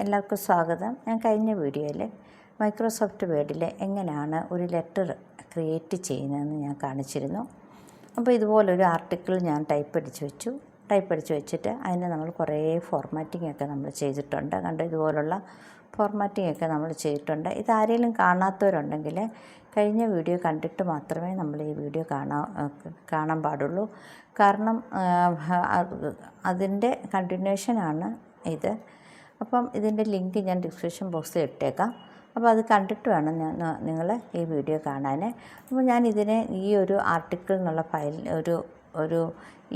എല്ലാവർക്കും സ്വാഗതം. ഞാൻ കഴിഞ്ഞ വീഡിയോയിൽ മൈക്രോസോഫ്റ്റ് വേർഡിൽ എങ്ങനെയാണ് ഒരു ലെറ്റർ ക്രിയേറ്റ് ചെയ്യുന്നതെന്ന് ഞാൻ കാണിച്ചിരുന്നു. അപ്പോൾ ഇതുപോലൊരു ആർട്ടിക്കിൾ ഞാൻ ടൈപ്പ് അടിച്ച് വെച്ചിട്ട് അതിന് നമ്മൾ കുറേ ഫോർമാറ്റിംഗ് ഒക്കെ നമ്മൾ ചെയ്തിട്ടുണ്ട്. കണ്ട് ഇതുപോലുള്ള ഫോർമാറ്റിംഗ് ഒക്കെ നമ്മൾ ചെയ്തിട്ടുണ്ട്. ഇതാരെങ്കിലും കാണാത്തവരുണ്ടെങ്കിൽ കഴിഞ്ഞ വീഡിയോ കണ്ടിട്ട് മാത്രമേ നമ്മൾ ഈ വീഡിയോ കാണാൻ പാടുള്ളൂ. കാരണം അതിൻ്റെ കണ്ടിന്യൂഷനാണ് ഇത്. അപ്പം ഇതിൻ്റെ ലിങ്ക് ഞാൻ ഡിസ്ക്രിപ്ഷൻ ബോക്സിൽ ഇട്ടേക്കാം. അപ്പോൾ അത് കണ്ടിട്ട് വേണം നിങ്ങൾ ഈ വീഡിയോ കാണാൻ. അപ്പോൾ ഞാൻ ഇതിനെ ഈ ഒരു ആർട്ടിക്കിൾ എന്നുള്ള ഫയൽ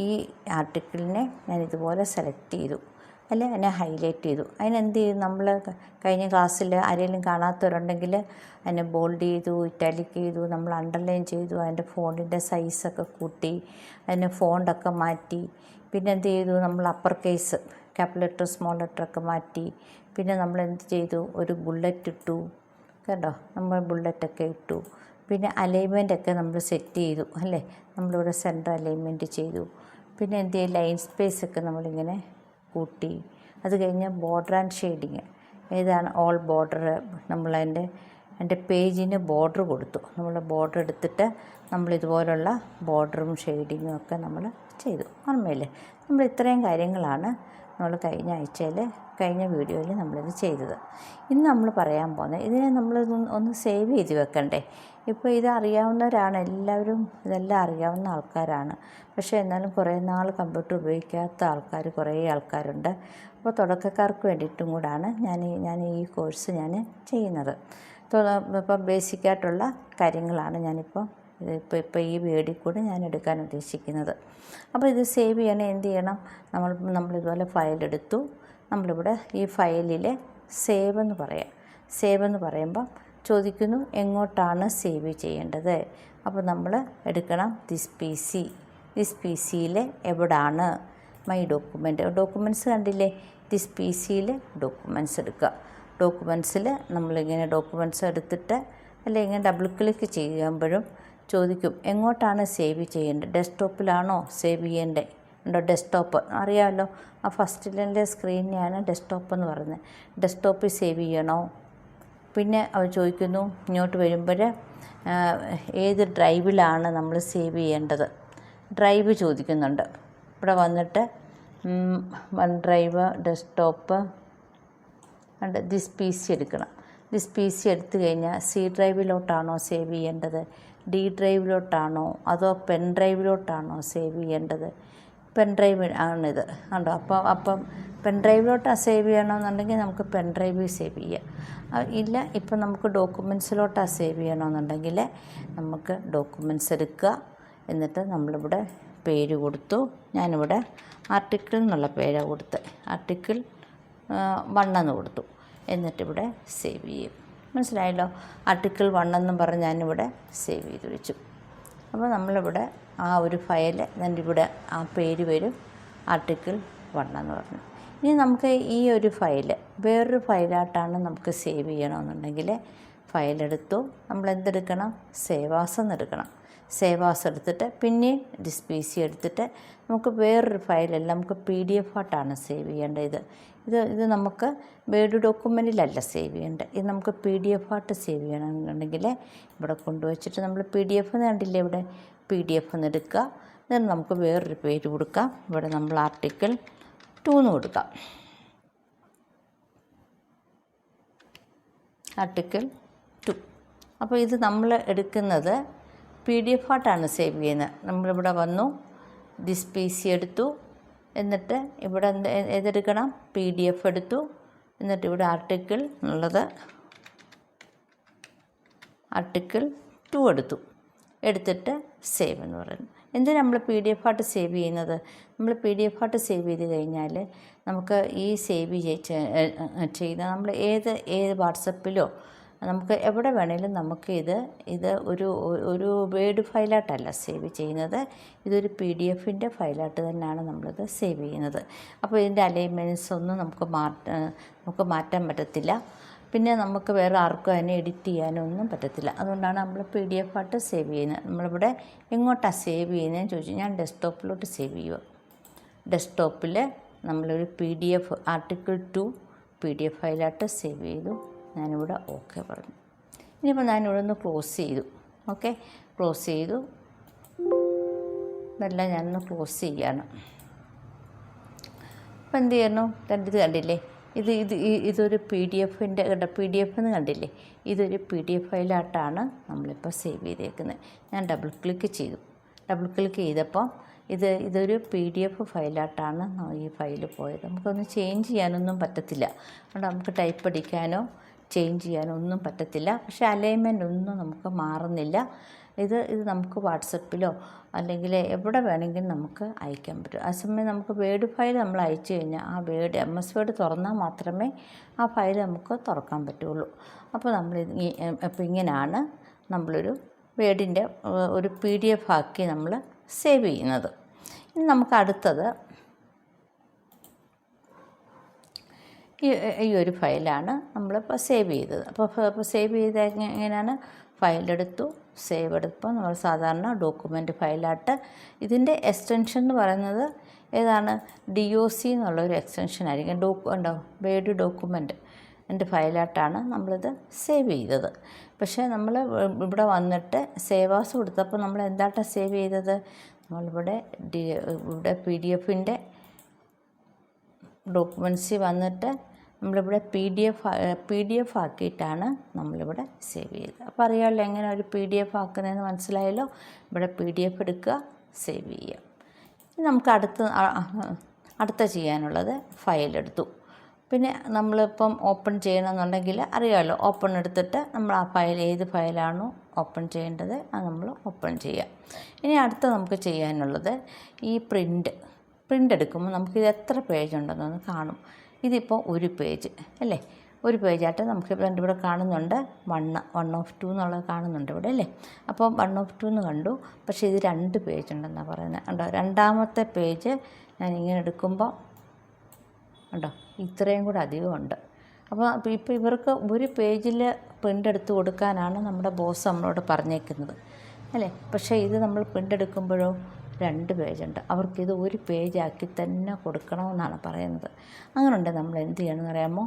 ഈ ആർട്ടിക്കിളിനെ ഞാൻ ഇതുപോലെ സെലക്ട് ചെയ്തു, അല്ലെ അതിനെ ഹൈലൈറ്റ് ചെയ്തു. അതിനെന്ത് ചെയ്തു, നമ്മൾ കഴിഞ്ഞ ക്ലാസ്സിൽ ആരെങ്കിലും കാണാത്തവരുണ്ടെങ്കിൽ അതിനെ ബോൾഡ് ചെയ്തു, ഇറ്റാലിക് ചെയ്തു, നമ്മൾ അണ്ടർലൈൻ ചെയ്തു, അതിൻ്റെ ഫോണ്ടിൻ്റെ സൈസൊക്കെ കൂട്ടി, അതിന് ഫോണ്ടൊക്കെ മാറ്റി. പിന്നെ എന്ത് ചെയ്തു, നമ്മൾ upper case capital letter small ലെറ്ററൊക്കെ മാറ്റി. പിന്നെ നമ്മൾ എന്ത് ചെയ്തു, ഒരു ബുള്ളറ്റ് ഇട്ടു, കേട്ടോ, നമ്മൾ ബുള്ളറ്റൊക്കെ ഇട്ടു. പിന്നെ അലൈൻമെൻറ്റൊക്കെ നമ്മൾ സെറ്റ് ചെയ്തു, അല്ലേ, നമ്മളിവിടെ സെൻറ്റർ അലൈൻമെൻറ്റ് ചെയ്തു. പിന്നെ എന്ത് ചെയ്യും, ലൈൻ സ്പേസൊക്കെ നമ്മളിങ്ങനെ കൂട്ടി. അത് കഴിഞ്ഞ് ബോർഡർ ആൻഡ് ഷെയ്ഡിങ് ഏതാണ്, ഓൾ ബോർഡർ, നമ്മളതിൻ്റെ പേജിന് ബോർഡർ കൊടുത്തു. നമ്മൾ ബോർഡർ എടുത്തിട്ട് നമ്മളിതുപോലുള്ള ബോർഡറും ഷെയ്ഡിങ്ങും ഒക്കെ നമ്മൾ ചെയ്തു. ഓർമ്മയില്ലേ? നമ്മൾ ഇത്രയും കാര്യങ്ങളാണ് നമ്മൾ കഴിഞ്ഞ വീഡിയോയിൽ നമ്മളിത് ചെയ്തത്. ഇന്ന് നമ്മൾ പറയാൻ പോകുന്നത്, ഇതിനെ നമ്മൾ ഒന്ന് സേവ് ചെയ്ത് വെക്കണ്ടേ. ഇപ്പോൾ ഇത് അറിയാവുന്നവരാണ്, ഇതെല്ലാം അറിയാവുന്ന ആൾക്കാരാണ്. പക്ഷേ എന്നാലും കുറേ നാൾ കമ്പ്യൂട്ടർ ഉപയോഗിക്കാത്ത കുറേ ആൾക്കാരുണ്ട്. അപ്പോൾ തുടക്കക്കാർക്ക് വേണ്ടിയിട്ടും കൂടാണ് ഞാൻ ഈ കോഴ്സ് ചെയ്യുന്നത്. ഇപ്പം ബേസിക്കായിട്ടുള്ള കാര്യങ്ങളാണ് ഞാനിപ്പോൾ ഈ വീഡിയോയിൽ കൂടെ ഞാൻ എടുക്കാൻ ഉദ്ദേശിക്കുന്നത്. അപ്പോൾ ഇത് സേവ് ചെയ്യണേ എന്ത് ചെയ്യണം, നമ്മളിതുപോലെ ഫയലെടുത്തു. നമ്മളിവിടെ ഈ ഫയലിൽ സേവ് എന്ന് പറയുമ്പോൾ ചോദിക്കുന്നു എങ്ങോട്ടാണ് സേവ് ചെയ്യേണ്ടത്. അപ്പോൾ നമ്മൾ എടുക്കണം ദിസ് പി സിയിൽ എവിടാണ് മൈ ഡോക്യുമെൻറ്റ്സ് കണ്ടില്ലേ, ദിസ് പി സിയിൽ ഡോക്യുമെൻറ്റ്സ് എടുക്കുക. ഡോക്യുമെൻറ്റ്സിൽ നമ്മളിങ്ങനെ ഡോക്യുമെൻറ്റ്സ് എടുത്തിട്ട് അല്ലെങ്കിൽ ഇങ്ങനെ ഡബിൾ ക്ലിക്ക് ചെയ്യുമ്പോഴും ചോദിക്കും എങ്ങോട്ടാണ് സേവ് ചെയ്യേണ്ടത്, ഡെസ്ക്ടോപ്പിലാണോ സേവ് ചെയ്യേണ്ടത്. ഉണ്ടോ, ഡെസ്ക്ടോപ്പ് അറിയാമല്ലോ, ആ ഫസ്റ്റിലെ സ്ക്രീനിനെയാണ് ഡെസ്ക്ടോപ്പ് എന്ന് പറയുന്നത്. ഡെസ്ക്ടോപ്പിൽ സേവ് ചെയ്യണോ. പിന്നെ അവർ ചോദിക്കുന്നു ഇങ്ങോട്ട് വരുമ്പോൾ ഏത് ഡ്രൈവിലാണ് നമ്മൾ സേവ് ചെയ്യേണ്ടത്, ഡ്രൈവ് ചോദിക്കുന്നുണ്ട്. ഇവിടെ വന്നിട്ട് one drive, desktop, this P C എടുക്കണം. ദിസ് പി സി എടുത്തു കഴിഞ്ഞാൽ സി ഡ്രൈവിലോട്ടാണോ സേവ് ചെയ്യേണ്ടത്, ഡി ഡ്രൈവിലോട്ടാണോ അതോ പെൻ ഡ്രൈവിലോട്ടാണോ സേവ് ചെയ്യേണ്ടത്. പെൻ ഡ്രൈവ് ആണിത്, കണ്ടോ. അപ്പം പെൻ ഡ്രൈവിലോട്ടാണ് സേവ് ചെയ്യണമെന്നുണ്ടെങ്കിൽ നമുക്ക് പെൻ ഡ്രൈവിൽ സേവ് ചെയ്യാം. ഇല്ല, ഇപ്പം നമുക്ക് ഡോക്യുമെൻറ്റ്സിലോട്ടാണ് സേവ് ചെയ്യണമെന്നുണ്ടെങ്കിൽ നമുക്ക് ഡോക്യുമെൻറ്റ്സ് എടുക്കുക. എന്നിട്ട് നമ്മളിവിടെ പേര് കൊടുത്തു. ഞാനിവിടെ ആർട്ടിക്കിൾ എന്നുള്ള പേരാണ് കൊടുത്തത്, ആർട്ടിക്കിൾ 1 എന്ന് കൊടുത്തു. എന്നിട്ടിവിടെ സേവ് ചെയ്യും. മനസ്സിലായല്ലോ, ആർട്ടിക്കിൾ 1 എന്നും പറഞ്ഞ് ഞാനിവിടെ സേവ് ചെയ്ത് വെച്ചു. അപ്പോൾ നമ്മളിവിടെ ആ ഒരു ഫയൽ ഇവിടെ ആ പേര് വരും, ആർട്ടിക്കിൾ 1 എന്ന് പറഞ്ഞു. ഇനി നമുക്ക് ഈ ഒരു ഫയൽ വേറൊരു ഫയലായിട്ടാണ് നമുക്ക് സേവ് ചെയ്യണമെന്നുണ്ടെങ്കിൽ ഫയലെടുത്തു, നമ്മൾ എന്തെടുക്കണം, സേവാസ് എന്നെടുക്കണം. സേവാസ് എടുത്തിട്ട് പിന്നെ ദിസ് പി സി എടുത്തിട്ട് നമുക്ക് വേറൊരു ഫയലല്ല, നമുക്ക് PDF ആയിട്ടാണ് സേവ് ചെയ്യേണ്ടത്. ഇത് നമുക്ക് വേർഡ് ഡോക്യുമെൻറ്റിലല്ല സേവ് ചെയ്യേണ്ടത്, ഇത് നമുക്ക് PDF ആയിട്ട് സേവ് ചെയ്യണമെന്നുണ്ടെങ്കിൽ ഇവിടെ കൊണ്ടുവച്ചിട്ട് നമ്മൾ PDF എന്ന് കണ്ടില്ലേ, ഇവിടെ PDF എന്ന് എടുക്കുക. എന്നിട്ട് നമുക്ക് വേറൊരു പേര് കൊടുക്കാം. ഇവിടെ നമ്മൾ ആർട്ടിക്കിൾ 2 എന്ന് കൊടുക്കാം. ആർട്ടിക്കിൾ 2. അപ്പോൾ ഇത് നമ്മൾ എടുക്കുന്നത് PDF ആയിട്ടാണ് സേവ് ചെയ്യുന്നത്. നമ്മളിവിടെ വന്നു, ദിസ് പി സി എടുത്തു, എന്നിട്ട് ഇവിടെ ഏതെടുക്കണം, PDF എടുത്തു. എന്നിട്ട് ഇവിടെ ആർട്ടിക്കിൾ എന്നുള്ളത് ആർട്ടിക്കിൾ 2 എടുത്തിട്ട് സേവ് എന്ന് പറയുന്നു. എന്തിനാണ് നമ്മൾ PDF ആയിട്ട് സേവ് ചെയ്യുന്നത്, നമ്മൾ PDF ആയിട്ട് സേവ് ചെയ്ത് കഴിഞ്ഞാൽ നമുക്ക് ഈ സേവ് ചെയ്ത നമ്മൾ ഏത് വാട്സപ്പിലോ നമുക്ക് എവിടെ വേണേലും നമുക്ക് ഇത് ഒരു വേർഡ് ഫയലായിട്ടല്ല സേവ് ചെയ്യുന്നത്, ഇതൊരു PDF ഫയലായിട്ട് തന്നെയാണ് നമ്മളിത് സേവ് ചെയ്യുന്നത്. അപ്പോൾ ഇതിൻ്റെ അലൈൻമെൻറ്റ്സ് ഒന്നും നമുക്ക് മാറ്റാൻ പറ്റത്തില്ല. പിന്നെ നമുക്ക് വേറെ ആർക്കും അതിനെ എഡിറ്റ് ചെയ്യാനൊന്നും പറ്റത്തില്ല. അതുകൊണ്ടാണ് നമ്മൾ PDF ആയിട്ട് സേവ് ചെയ്യുന്നത്. നമ്മളിവിടെ എങ്ങോട്ടാണ് സേവ് ചെയ്യുന്നതെന്ന് ചോദിച്ചു, ഞാൻ ഡെസ്ക്ടോപ്പിലോട്ട് സേവ് ചെയ്യുക. ഡെസ്ക്ടോപ്പിൽ നമ്മളൊരു PDF ആർട്ടിക്കിൾ 2 PDF ഫയലായിട്ട് സേവ് ചെയ്തു. ഞാനിവിടെ ഓക്കെ പറഞ്ഞു. ഇനിയിപ്പോൾ ഞാനിവിടെ നിന്ന് ക്ലോസ് ചെയ്തു. ഓക്കെ, ക്ലോസ് ചെയ്തു. ഇതെല്ലാം ഞാനൊന്ന് ക്ലോസ് ചെയ്യാണ്. അപ്പോൾ എന്ത് ചെയ്യുന്നു? ഇത് കണ്ടില്ലേ, ഇതൊരു PDF കണ്ട PDF എന്ന് കണ്ടില്ലേ, ഇതൊരു PDF ഫയലായിട്ടാണ് നമ്മളിപ്പോൾ സേവ് ചെയ്തേക്കുന്നത്. ഞാൻ ഡബിൾ ക്ലിക്ക് ചെയ്തു. ഡബിൾ ക്ലിക്ക് ചെയ്തപ്പോൾ ഇതൊരു PDF ഫയലായിട്ടാണ് ഈ ഫയൽ പോയത്. നമുക്കൊന്ന് ചേഞ്ച് ചെയ്യാനൊന്നും പറ്റത്തില്ല. അതുകൊണ്ട് നമുക്ക് ടൈപ്പ് അടിക്കാനോ ചേഞ്ച് ചെയ്യാനോ ഒന്നും പറ്റത്തില്ല. പക്ഷേ അലൈൻമെൻ്റ് ഒന്നും നമുക്ക് മാറുന്നില്ല. ഇത് നമുക്ക് വാട്സപ്പിലോ അല്ലെങ്കിൽ എവിടെ വേണമെങ്കിലും നമുക്ക് അയക്കാൻ പറ്റും. ആ സമയം നമുക്ക് വേർഡ് ഫയൽ നമ്മൾ അയച്ചു കഴിഞ്ഞാൽ ആ MS വേർഡ് തുറന്നാൽ മാത്രമേ ആ ഫയൽ നമുക്ക് തുറക്കാൻ പറ്റുള്ളൂ. അപ്പോൾ അപ്പോൾ ഇങ്ങനെയാണ് നമ്മളൊരു വേർഡിൻ്റെ ഒരു PDF ആക്കി നമ്മൾ സേവ് ചെയ്യുന്നത്. ഇനി നമുക്ക് അടുത്തത് ഈ ഒരു ഫയലാണ് നമ്മളിപ്പോൾ സേവ് ചെയ്തത്. അപ്പോൾ സേവ് ചെയ്ത എങ്ങനെയാണ്? ഫയലെടുത്തു, സേവ് എടുത്തപ്പോൾ നമ്മൾ സാധാരണ ഡോക്യുമെൻ്റ് ഫയലായിട്ട് ഇതിൻ്റെ എക്സ്റ്റൻഷൻ എന്ന് പറയുന്നത് ഏതാണ്? DOC എന്നുള്ളൊരു എക്സ്റ്റൻഷൻ ആയിരിക്കും. വേർഡ് ഡോക്യുമെൻ്റ് എൻ്റെ ഫയലായിട്ടാണ് നമ്മളിത് സേവ് ചെയ്തത്. പക്ഷേ നമ്മൾ ഇവിടെ വന്നിട്ട് സേവ് ആസ് കൊടുത്തപ്പോൾ നമ്മൾ എന്തായിട്ടാണ് സേവ് ചെയ്തത്? നമ്മളിവിടെ PDF ഡോക്യുമെൻറ്റ്സിൽ വന്നിട്ട് നമ്മളിവിടെ PDF ആക്കിയിട്ടാണ് നമ്മളിവിടെ സേവ് ചെയ്തത്. അപ്പോൾ അറിയാമല്ലോ എങ്ങനെ ഒരു PDF ആക്കുന്നതെന്ന് മനസ്സിലായല്ലോ. ഇവിടെ PDF എടുക്കുക, സേവ് ചെയ്യുക. ഇനി നമുക്ക് അടുത്ത ചെയ്യാനുള്ളത് ഫയലെടുത്തു. പിന്നെ നമ്മളിപ്പം ഓപ്പൺ ചെയ്യണമെന്നുണ്ടെങ്കിൽ അറിയാമല്ലോ, ഓപ്പൺ എടുത്തിട്ട് നമ്മൾ ആ ഫയൽ ഏത് ഫയലാണോ ഓപ്പൺ ചെയ്യേണ്ടത് അത് നമ്മൾ ഓപ്പൺ ചെയ്യുക. ഇനി അടുത്ത നമുക്ക് ചെയ്യാനുള്ളത് ഈ പ്രിൻ്റ് എടുക്കുമ്പോൾ നമുക്കിത് എത്ര പേജ് ഉണ്ടെന്നൊന്ന് കാണും. ഇതിപ്പോൾ ഒരു പേജ് അല്ലേ, ഒരു പേജായിട്ട് നമുക്ക് ഇവിടെ കാണുന്നുണ്ട് 1/2 എന്നുള്ളത് കാണുന്നുണ്ട് ഇവിടെ അല്ലേ. അപ്പോൾ 1/2 എന്ന് കണ്ടു. പക്ഷേ ഇത് 2 പേജ് ഉണ്ടെന്നാണ് പറയുന്നത്. കണ്ടോ, രണ്ടാമത്തെ പേജ് ഞാൻ ഇങ്ങനെ എടുക്കുമ്പോൾ കണ്ടോ ഇത്രയും കൂടെ അധികമുണ്ട്. അപ്പോൾ ഇവർക്ക് ഒരു പേജിൽ പ്രിൻ്റ് എടുത്ത് കൊടുക്കാനാണ് നമ്മുടെ ബോസ് നമ്മളോട് പറഞ്ഞേക്കുന്നത് അല്ലേ. പക്ഷേ ഇത് നമ്മൾ പ്രിൻ്റ് എടുക്കുമ്പോഴോ 2 പേജുണ്ട്. അവർക്കിത് ഒരു പേജാക്കി തന്നെ കൊടുക്കണമെന്നാണ് പറയുന്നത്. അങ്ങനെയുണ്ട് നമ്മൾ എന്ത് ചെയ്യണമെന്ന് അറിയാമോ?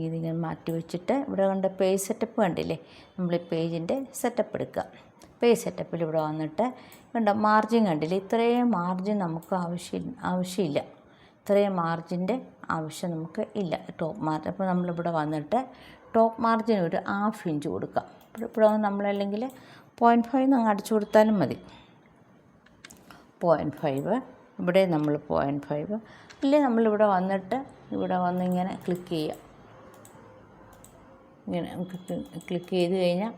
ഇതിങ്ങനെ മാറ്റി വെച്ചിട്ട് ഇവിടെ കണ്ട പേജ് സെറ്റപ്പ് കണ്ടില്ലേ, നമ്മൾ ഈ പേജിൻ്റെ സെറ്റപ്പ് എടുക്കുക. പേജ് സെറ്റപ്പിൽ ഇവിടെ വന്നിട്ട് കണ്ടോ മാർജിൻ കണ്ടില്ലേ, ഇത്രയും മാർജിൻ നമുക്ക് ആവശ്യമില്ല. ഇത്രയും മാർജിൻ്റെ ആവശ്യം നമുക്ക് ഇല്ല. ടോപ്പ് മാർജിൻ അപ്പോൾ നമ്മളിവിടെ വന്നിട്ട് ടോപ്പ് മാർജിൻ ഒരു 1/2 ഇഞ്ച് കൊടുക്കാം. ഇവിടെ നമ്മളല്ലെങ്കിൽ 0.5 അങ്ങ് അടിച്ചു കൊടുത്താലും മതി. 0.5 ഇവിടെ നമ്മൾ 0.5 ഇല്ലേ, നമ്മളിവിടെ വന്നിട്ട് ഇവിടെ വന്ന് ഇങ്ങനെ ക്ലിക്ക് ചെയ്യുക. ഇങ്ങനെ ക്ലിക്ക് ചെയ്ത് കഴിഞ്ഞാൽ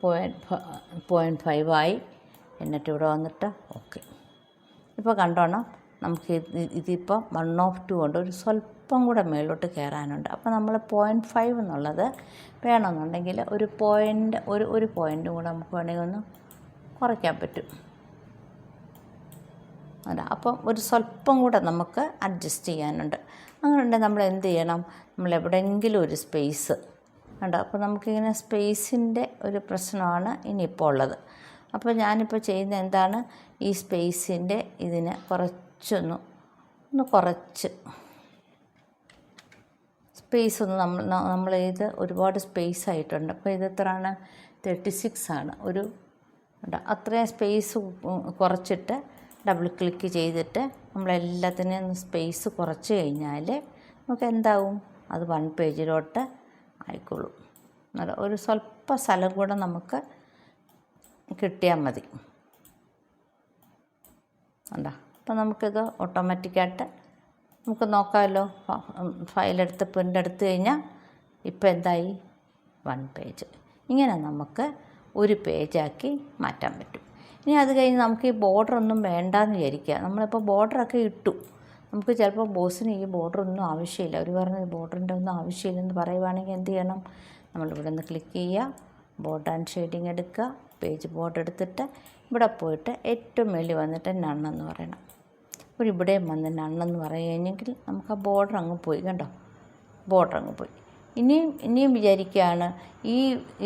0.5 ആയി. എന്നിട്ട് ഇവിടെ വന്നിട്ട് ഓക്കെ. ഇപ്പോൾ കണ്ടോണം നമുക്ക് ഇതിപ്പോൾ 1/2 കൊണ്ട് ഒരു സ്വല്പം കൂടെ മേലോട്ട് കയറാനുണ്ട്. അപ്പോൾ നമ്മൾ 0.5 എന്നുള്ളത് വേണമെന്നുണ്ടെങ്കിൽ ഒരു പോയിൻറ്റും കൂടെ നമുക്ക് വേണമെങ്കിൽ ഒന്ന് കുറയ്ക്കാൻ പറ്റും. അല്ല, അപ്പം ഒരു സ്വല്പം കൂടെ നമുക്ക് അഡ്ജസ്റ്റ് ചെയ്യാനുണ്ട്. അങ്ങനെയുണ്ടെങ്കിൽ നമ്മൾ എന്ത് ചെയ്യണം? നമ്മൾ എവിടെയെങ്കിലും ഒരു സ്പേസ് ഉണ്ട്. അപ്പോൾ നമുക്കിങ്ങനെ സ്പേസിൻ്റെ ഒരു പ്രശ്നമാണ് ഇനിയിപ്പോൾ ഉള്ളത്. അപ്പോൾ ഞാനിപ്പോൾ ചെയ്യുന്ന എന്താണ്, ഈ സ്പേസിൻ്റെ ഇതിനെ കുറച്ച് സ്പേസ് നമ്മൾ ഇത് ഒരുപാട് സ്പേസ് ആയിട്ടുണ്ട്. അപ്പോൾ ഇത് എത്രയാണ്? 36 ആണ്. അത്രയും സ്പേസ് കുറച്ചിട്ട് ഡബിൾ ക്ലിക്ക് ചെയ്തിട്ട് നമ്മളെല്ലാത്തിനെയും സ്പേസ് കുറച്ച് കഴിഞ്ഞാൽ നമുക്ക് എന്താവും? അത് 1 പേജിലോട്ട് ആയിക്കോളും. ഒരു സ്വല്പ സ്ഥലം കൂടെ നമുക്ക് കിട്ടിയാൽ മതി. കണ്ടോ? അപ്പോൾ നമുക്കിത് ഓട്ടോമാറ്റിക്കായിട്ട് നമുക്ക് നോക്കാമല്ലോ. ഫയലെടുത്ത് പ്രിൻ്റ് എടുത്ത് കഴിഞ്ഞാൽ ഇപ്പോൾ എന്തായി? 1 പേജ്. ഇങ്ങനെ നമുക്ക് ഒരു പേജാക്കി മാറ്റാൻ പറ്റും. ഇനി അത് കഴിഞ്ഞ് നമുക്ക് ഈ ബോർഡറൊന്നും വേണ്ടാന്ന് വിചാരിക്കുക. നമ്മളിപ്പോൾ ബോർഡറൊക്കെ ഇട്ടു. നമുക്ക് ചിലപ്പോൾ ബോസിന് ഈ ബോർഡറൊന്നും ആവശ്യമില്ല, അവർ പറഞ്ഞ ബോർഡറിൻ്റെ ഒന്നും ആവശ്യമില്ലെന്ന് പറയുവാണെങ്കിൽ എന്ത് ചെയ്യണം? നമ്മളിവിടെ നിന്ന് ക്ലിക്ക് ചെയ്യുക, ബോർഡർ ആൻഡ് ഷെയ്ഡിങ് എടുക്കുക, പേജ് ബോർഡർ എടുത്തിട്ട് ഇവിടെ പോയിട്ട് ഏറ്റവും മേളിൽ വന്നിട്ട് നണ്ണെന്ന് പറയണം. അപ്പോൾ ഇവിടെയും വന്ന് നണ്ണെന്ന് പറയുകയാണെങ്കിൽ നമുക്ക് ആ ബോർഡർ അങ്ങ് പോയി. കണ്ടോ, ബോർഡർ അങ്ങ് പോയി. ഇനിയും വിചാരിക്കുകയാണ്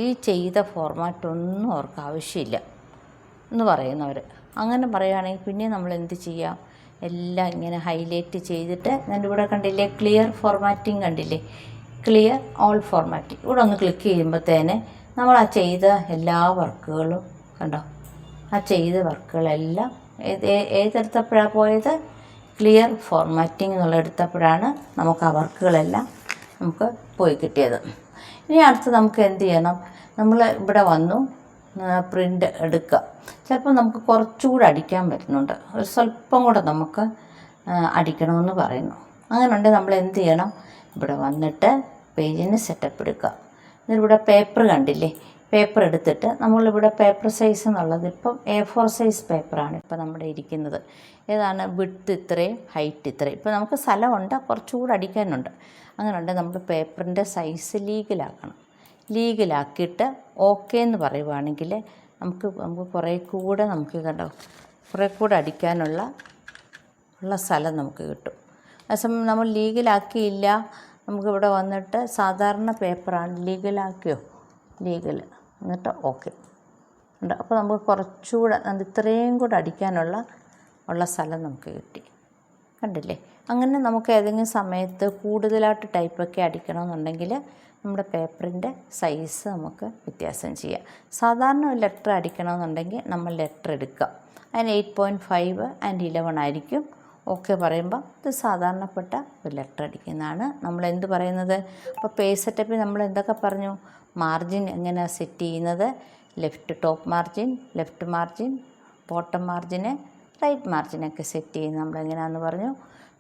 ഈ ചെയ്ത ഫോർമാറ്റൊന്നും അവർക്ക് ആവശ്യമില്ല എന്ന് പറയുന്നവർ. അങ്ങനെ പറയുകയാണെങ്കിൽ പിന്നെ നമ്മൾ എന്ത് ചെയ്യാം? എല്ലാം ഇങ്ങനെ ഹൈലൈറ്റ് ചെയ്തിട്ട് ഞാൻ ഇവിടെ കണ്ടില്ലേ, ക്ലിയർ ഫോർമാറ്റിംഗ് കണ്ടില്ലേ, ക്ലിയർ ഓൾ ഫോർമാറ്റിംഗ് ഇവിടെ ഒന്ന് ക്ലിക്ക് ചെയ്യുമ്പോഴത്തേന് നമ്മൾ ആ ചെയ്ത എല്ലാ വർക്കുകളും കണ്ടോ, ആ ചെയ്ത വർക്കുകളെല്ലാം ഏതെടുത്തപ്പോഴാണ് പോയത്, ക്ലിയർ ഫോർമാറ്റിംഗ് എന്നുള്ള എടുത്തപ്പോഴാണ് നമുക്ക് ആ വർക്കുകളെല്ലാം നമുക്ക് പോയി കിട്ടിയത്. ഇനി അടുത്ത് നമുക്ക് എന്ത് ചെയ്യണം, നമ്മൾ ഇവിടെ വന്നു പ്രിൻ്റ് എടുക്കുക. ചിലപ്പോൾ നമുക്ക് കുറച്ചുകൂടെ അടിക്കാൻ പറ്റുന്നുണ്ട്, ഒരു സ്വല്പം കൂടെ നമുക്ക് അടിക്കണമെന്ന് പറയുന്നു. അങ്ങനെ ഉണ്ടെങ്കിൽ നമ്മൾ എന്ത് ചെയ്യണം, ഇവിടെ വന്നിട്ട് പേജിന് സെറ്റപ്പ് എടുക്കുക. എന്നിട്ട് പേപ്പർ കണ്ടില്ലേ, പേപ്പർ എടുത്തിട്ട് നമ്മളിവിടെ പേപ്പർ സൈസ് എന്നുള്ളത് ഇപ്പം A4 സൈസ് പേപ്പറാണ് ഇപ്പം നമ്മുടെ ഇരിക്കുന്നത്. ഏതാണ് വിഡ്ത്ത് ഇത്രയും, ഹൈറ്റ് ഇത്രയും. ഇപ്പോൾ നമുക്ക് സ്ഥലമുണ്ട്, കുറച്ചുകൂടെ അടിക്കാനുണ്ട്. അങ്ങനെ ഉണ്ടെങ്കിൽ നമ്മൾ പേപ്പറിൻ്റെ സൈസ് ലീഗലാക്കിയിട്ട് ഓക്കെ എന്ന് പറയുവാണെങ്കിൽ നമുക്ക് കുറേ കൂടെ നമുക്ക് കണ്ടോ, കുറേ കൂടെ അടിക്കാനുള്ള സ്ഥലം നമുക്ക് കിട്ടും. അതേസമയം നമ്മൾ ലീഗലാക്കിയില്ല, നമുക്കിവിടെ വന്നിട്ട് സാധാരണ പേപ്പറാണ്, ലീഗലാക്കിയോ, ലീഗൽ എന്നിട്ട് ഓക്കെ ഉണ്ട്. അപ്പോൾ നമുക്ക് കുറച്ചുകൂടെ ഇത്രയും കൂടെ അടിക്കാനുള്ള സ്ഥലം നമുക്ക് കിട്ടി, കണ്ടില്ലേ. അങ്ങനെ നമുക്ക് ഏതെങ്കിലും സമയത്ത് കൂടുതലായിട്ട് ടൈപ്പൊക്കെ അടിക്കണമെന്നുണ്ടെങ്കിൽ നമ്മുടെ പേപ്പറിൻ്റെ സൈസ് നമുക്ക് വ്യത്യാസം ചെയ്യാം. സാധാരണ ഒരു ലെറ്റർ അടിക്കണമെന്നുണ്ടെങ്കിൽ നമ്മൾ ലെറ്റർ എടുക്കുക, അതിന് 8.5 and 11 ആയിരിക്കും. ഓക്കെ പറയുമ്പോൾ ഇത് സാധാരണപ്പെട്ട ഒരു ലെറ്റർ അടിക്കുന്നതാണ്. നമ്മൾ എന്ത് പറയുന്നത്, അപ്പോൾ പേജ് സെറ്റപ്പിൽ നമ്മൾ എന്തൊക്കെ പറഞ്ഞു, മാർജിൻ എങ്ങനെയാണ് സെറ്റ് ചെയ്യുന്നത്, left top margin, left margin, bottom മാർജിന്, റൈറ്റ് മാർജിനൊക്കെ സെറ്റ് ചെയ്യുന്നത് നമ്മളെങ്ങനെയാണെന്ന് പറഞ്ഞു.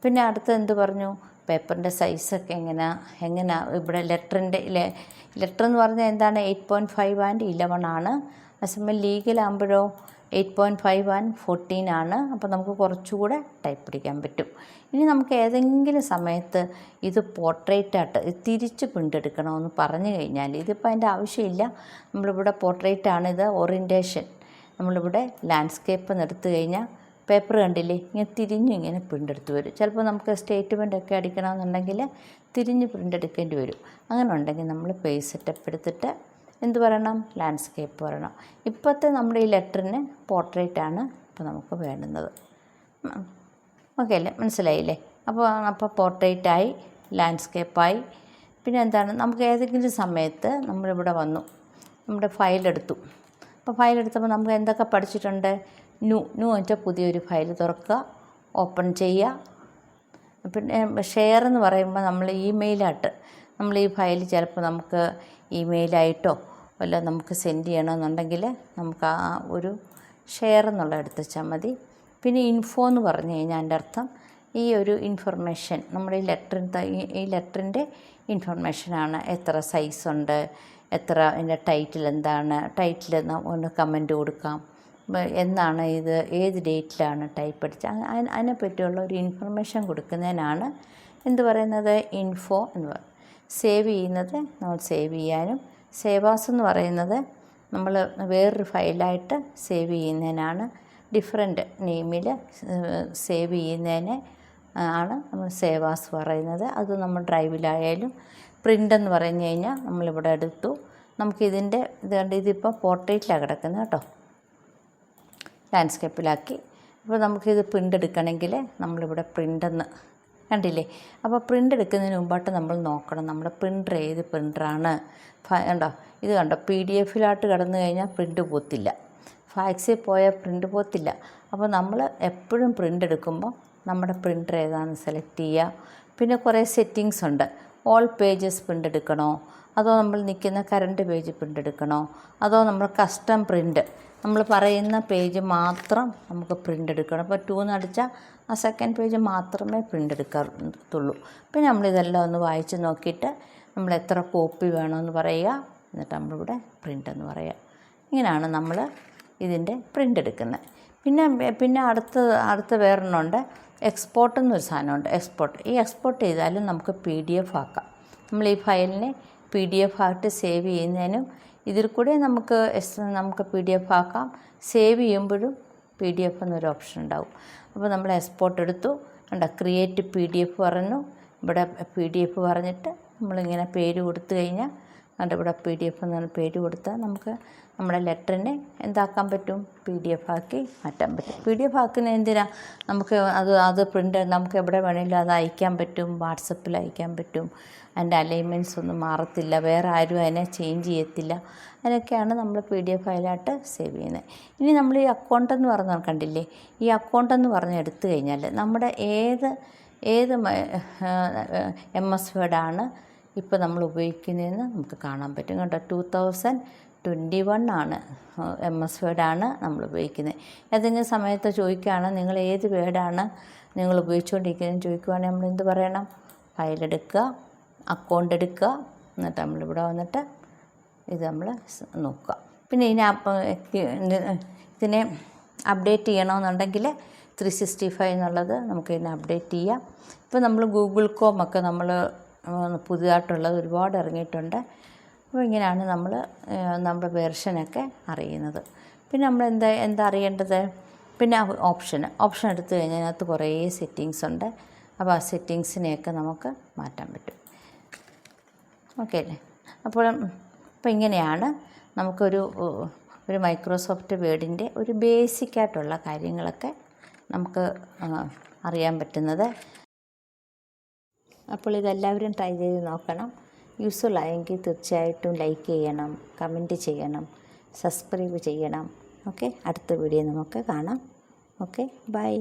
പിന്നെ അടുത്ത് എന്ത് പറഞ്ഞു, പേപ്പറിൻ്റെ സൈസൊക്കെ എങ്ങനെയാണ് ഇവിടെ ലെറ്റർ എന്ന് പറഞ്ഞാൽ എന്താണ് 8.5 and 11 ആണ്. അതേസമയം ലീഗലാകുമ്പോഴോ 8.5 and 14 ആണ്. അപ്പോൾ നമുക്ക് കുറച്ചുകൂടെ ടൈപ്പ് പിടിക്കാൻ പറ്റും. ഇനി നമുക്ക് ഏതെങ്കിലും സമയത്ത് ഇത് പോർട്രേറ്റായിട്ട് തിരിച്ച് പ്രിൻ്റ് എടുക്കണമെന്ന് പറഞ്ഞു കഴിഞ്ഞാൽ ഇതിപ്പോൾ അതിൻ്റെ ആവശ്യമില്ല. നമ്മളിവിടെ പോർട്രേറ്റാണ്, ഇത് ഓറിയൻറ്റേഷൻ. നമ്മളിവിടെ ലാൻഡ്സ്കേപ്പ് എടുത്തു കഴിഞ്ഞാൽ പേപ്പർ കണ്ടില്ലേ, ഇങ്ങനെ പ്രിൻ്റ് എടുത്ത് വരും. ചിലപ്പോൾ നമുക്ക് സ്റ്റേറ്റ്മെൻറ്റൊക്കെ അടിക്കണമെന്നുണ്ടെങ്കിൽ തിരിഞ്ഞ് പ്രിൻ്റ് എടുക്കേണ്ടി വരും. അങ്ങനെ ഉണ്ടെങ്കിൽ നമ്മൾ പേജ് സെറ്റപ്പ് എടുത്തിട്ട് എന്ത് പറയണം, ലാൻഡ്സ്കേപ്പ് പറയണം. ഇപ്പോഴത്തെ നമ്മുടെ ഈ ലെറ്ററിന് പോർട്രേറ്റാണ് ഇപ്പോൾ നമുക്ക് വേണ്ടുന്നത്. ഓക്കെ അല്ലേ, മനസ്സിലായില്ലേ. അപ്പോൾ പോർട്രേറ്റായി, ലാൻഡ്സ്കേപ്പായി. പിന്നെ എന്താണ്, നമുക്ക് ഏതെങ്കിലും സമയത്ത് നമ്മളിവിടെ വന്നു, നമ്മുടെ ഫയലെടുത്തു. അപ്പോൾ ഫയലെടുത്തപ്പോൾ നമുക്ക് എന്തൊക്കെ പഠിച്ചിട്ടുണ്ട്, ന്യൂ വെച്ചാൽ പുതിയൊരു ഫയൽ തുറക്കുക, ഓപ്പൺ ചെയ്യുക. പിന്നെ ഷെയർ എന്ന് പറയുമ്പോൾ നമ്മൾ ഇമെയിലായിട്ട് നമ്മൾ ഈ ഫയൽ ചിലപ്പോൾ നമുക്ക് ഇമെയിലായിട്ടോ വല്ല നമുക്ക് സെൻഡ് ചെയ്യണമെന്നുണ്ടെങ്കിൽ നമുക്ക് ആ ഒരു ഷെയർ എന്നുള്ള എടുത്ത് വെച്ചാൽ മതി. പിന്നെ ഇൻഫോ എന്ന് പറഞ്ഞു കഴിഞ്ഞാൽ അതിൻ്റെ അർത്ഥം ഈ ഒരു ഇൻഫർമേഷൻ, നമ്മുടെ ഈ ലെറ്ററിൻ്റെ ഇൻഫർമേഷനാണ്. എത്ര സൈസുണ്ട്, എത്ര ഇതിൻ്റെ ടൈറ്റിൽ എന്താണ്, ടൈറ്റിൽ ഒന്ന് കമൻറ്റ് കൊടുക്കാം, എന്നാണ് ഇത്, ഏത് ഡേറ്റിലാണ് ടൈപ്പ് അടിച്ചത്, അതിനെപ്പറ്റിയുള്ള ഒരു ഇൻഫർമേഷൻ കൊടുക്കുന്നതിനാണ് എന്ത് പറയുന്നത്, ഇൻഫോ എന്ന് പറയും. സേവ് ചെയ്യുന്നത് നമ്മൾ സേവ് ചെയ്യാനും, സേവാസ് എന്ന് പറയുന്നത് നമ്മൾ വേറൊരു ഫയലായിട്ട് സേവ് ചെയ്യുന്നതിനാണ്. ഡിഫറെൻറ്റ് നെയിമിൽ സേവ് ചെയ്യുന്നതിന് ആണ് നമ്മൾ സേവാസ് പറയുന്നത്. അത് നമ്മൾ ഡ്രൈവിലായാലും. പ്രിൻ്റ് എന്ന് പറഞ്ഞു കഴിഞ്ഞാൽ നമ്മളിവിടെ എടുത്തു, നമുക്കിതിൻ്റെ ഇതിപ്പോൾ പോർട്രേറ്റിലാണ് കിടക്കുന്നത് കേട്ടോ, ലാൻഡ്സ്കേപ്പിലാക്കി. അപ്പോൾ നമുക്കിത് പ്രിൻ്റ് എടുക്കണമെങ്കിൽ നമ്മളിവിടെ പ്രിൻ്റെന്ന് കണ്ടില്ലേ. അപ്പോൾ പ്രിൻ്റ് എടുക്കുന്നതിന് മുമ്പായിട്ട് നമ്മൾ നോക്കണം നമ്മുടെ പ്രിൻ്റർ ഏത് പ്രിൻ്ററാണ്. കണ്ടോ, ഇത് കണ്ടോ, PDF-ലായിട്ട് കിടന്നു കഴിഞ്ഞാൽ പ്രിൻ്റ് പോത്തില്ല, ഫാക്സിൽ പോയാൽ പ്രിൻ്റ് പോത്തില്ല. അപ്പോൾ നമ്മൾ എപ്പോഴും പ്രിൻ്റ് എടുക്കുമ്പോൾ നമ്മുടെ പ്രിൻ്റർ ഏതാണെന്ന് സെലക്ട് ചെയ്യുക. പിന്നെ കുറേ സെറ്റിങ്സ് ഉണ്ട്. ഓൾ പേജസ് പ്രിൻ്റ് എടുക്കണോ, അതോ നമ്മൾ നിൽക്കുന്ന കറണ്ട് പേജ് പ്രിൻ്റ് എടുക്കണോ, അതോ നമ്മൾ കസ്റ്റം പ്രിൻ്റ്, നമ്മൾ പറയുന്ന പേജ് മാത്രം നമുക്ക് പ്രിൻ്റ് എടുക്കണം. അപ്പോൾ 2 എന്ന് അടിച്ചാൽ ആ സെക്കൻഡ് പേജ് മാത്രമേ പ്രിൻ്റ് എടുക്കാറുള്ളൂ. പിന്നെ നമ്മളിതെല്ലാം ഒന്ന് വായിച്ച് നോക്കിയിട്ട് നമ്മൾ എത്ര കോപ്പി വേണമെന്ന് പറയുക, എന്നിട്ട് നമ്മളിവിടെ പ്രിൻ്റ് എന്ന് പറയുക. ഇങ്ങനെയാണ് നമ്മൾ ഇതിൻ്റെ പ്രിൻ്റ് എടുക്കുന്നത്. പിന്നെ അടുത്ത വേറൊരെണ്ണമുണ്ട്, എക്സ്പോർട്ട് എന്നൊരു സാധനമുണ്ട്. ഈ എക്സ്പോർട്ട് ചെയ്താലും നമുക്ക് PDF ആക്കാം. നമ്മൾ ഈ ഫയലിനെ PDF ആയിട്ട് സേവ് ചെയ്യുന്നതിനും ഇതിൽ കൂടെ നമുക്ക് PDF ആക്കാം. സേവ് ചെയ്യുമ്പോഴും PDF എന്നൊരു ഓപ്ഷൻ ഉണ്ടാവും. അപ്പോൾ നമ്മൾ എക്സ്പോർട്ട് എടുത്തു, ക്രിയേറ്റ് PDF പറഞ്ഞു, ഇവിടെ PDF പറഞ്ഞിട്ട് നമ്മളിങ്ങനെ പേര് കൊടുത്തു കഴിഞ്ഞാൽ അതിൻ്റെ ഇവിടെ PDF എന്ന് പേര് കൊടുത്താൽ നമുക്ക് നമ്മുടെ ലെറ്ററിനെ എന്താക്കാൻ പറ്റും, PDF ആക്കി മാറ്റാൻ പറ്റും. PDF ആക്കുന്ന എന്തിനാ, നമുക്ക് അത് പ്രിൻ്റ് നമുക്ക് എവിടെ വേണമെങ്കിലും അത് അയക്കാൻ പറ്റും, വാട്സപ്പിൽ അയക്കാൻ പറ്റും. അതിൻ്റെ അലൈൻമെൻറ്റ്സ് ഒന്നും മാറത്തില്ല, വേറെ ആരും അതിനെ ചേഞ്ച് ചെയ്യത്തില്ല. അതിനൊക്കെയാണ് നമ്മൾ PDF ഫയലായിട്ട് സേവ് ചെയ്യുന്നത്. ഇനി നമ്മൾ ഈ അക്കൗണ്ട് എന്ന് പറഞ്ഞാൽ കണ്ടില്ലേ, ഈ അക്കൗണ്ട് എന്ന് പറഞ്ഞ് എടുത്തു കഴിഞ്ഞാൽ നമ്മുടെ ഏത് MS വേർഡാണ് ഇപ്പോൾ നമ്മൾ ഉപയോഗിക്കുന്നതെന്ന് നമുക്ക് കാണാൻ പറ്റും കേട്ടോ. 2021 ആണ് MS വേർഡാണ് നമ്മൾ ഉപയോഗിക്കുന്നത്. ഏതെങ്കിലും സമയത്ത് ചോദിക്കുകയാണ് നിങ്ങൾ ഏത് വേർഡാണ് നിങ്ങൾ ഉപയോഗിച്ചുകൊണ്ടിരിക്കുന്നതെന്ന് ചോദിക്കുകയാണെങ്കിൽ നമ്മൾ എന്ത് പറയണം, ഫയലെടുക്കുക, അക്കൗണ്ട് എടുക്കുക, എന്നിട്ട് നമ്മളിവിടെ വന്നിട്ട് ഇത് നമ്മൾ നോക്കുക. പിന്നെ ഇതിനെ അപ്ഡേറ്റ് ചെയ്യണമെന്നുണ്ടെങ്കിൽ 365 എന്നുള്ളത് നമുക്ക് ഇതിനെ അപ്ഡേറ്റ് ചെയ്യാം. ഇപ്പോൾ നമ്മൾ ഗൂഗിൾ കോം ഒക്കെ നമ്മൾ പുതിയതായിട്ടുള്ളത് ഒരുപാട് ഇറങ്ങിയിട്ടുണ്ട്. അപ്പോൾ ഇങ്ങനെയാണ് നമ്മൾ നമ്മുടെ വെർഷനൊക്കെ അറിയുന്നത്. പിന്നെ നമ്മൾ എന്താ അറിയേണ്ടത്, പിന്നെ ഓപ്ഷൻ എടുത്തു കഴിഞ്ഞാൽ അതിനകത്ത് കുറേ സെറ്റിങ്സ് ഉണ്ട്. അപ്പോൾ ആ സെറ്റിങ്സിനെയൊക്കെ നമുക്ക് മാറ്റാൻ പറ്റും. ഓക്കെ അല്ലേ. അപ്പോൾ ഇങ്ങനെയാണ് നമുക്കൊരു മൈക്രോസോഫ്റ്റ് വേർഡിൻ്റെ ഒരു ബേസിക്കായിട്ടുള്ള കാര്യങ്ങളൊക്കെ നമുക്ക് അറിയാൻ പറ്റുന്നത്. അപ്പോൾ ഇതെല്ലാവരും ട്രൈ ചെയ്ത് നോക്കണം. യൂസ്ഫുൾ ആയെങ്കിൽ തീർച്ചയായിട്ടും ലൈക്ക് ചെയ്യണം, കമൻറ്റ് ചെയ്യണം, സബ്സ്ക്രൈബ് ചെയ്യണം. ഓക്കെ, അടുത്ത വീഡിയോ നമുക്ക് കാണാം. Okay, by.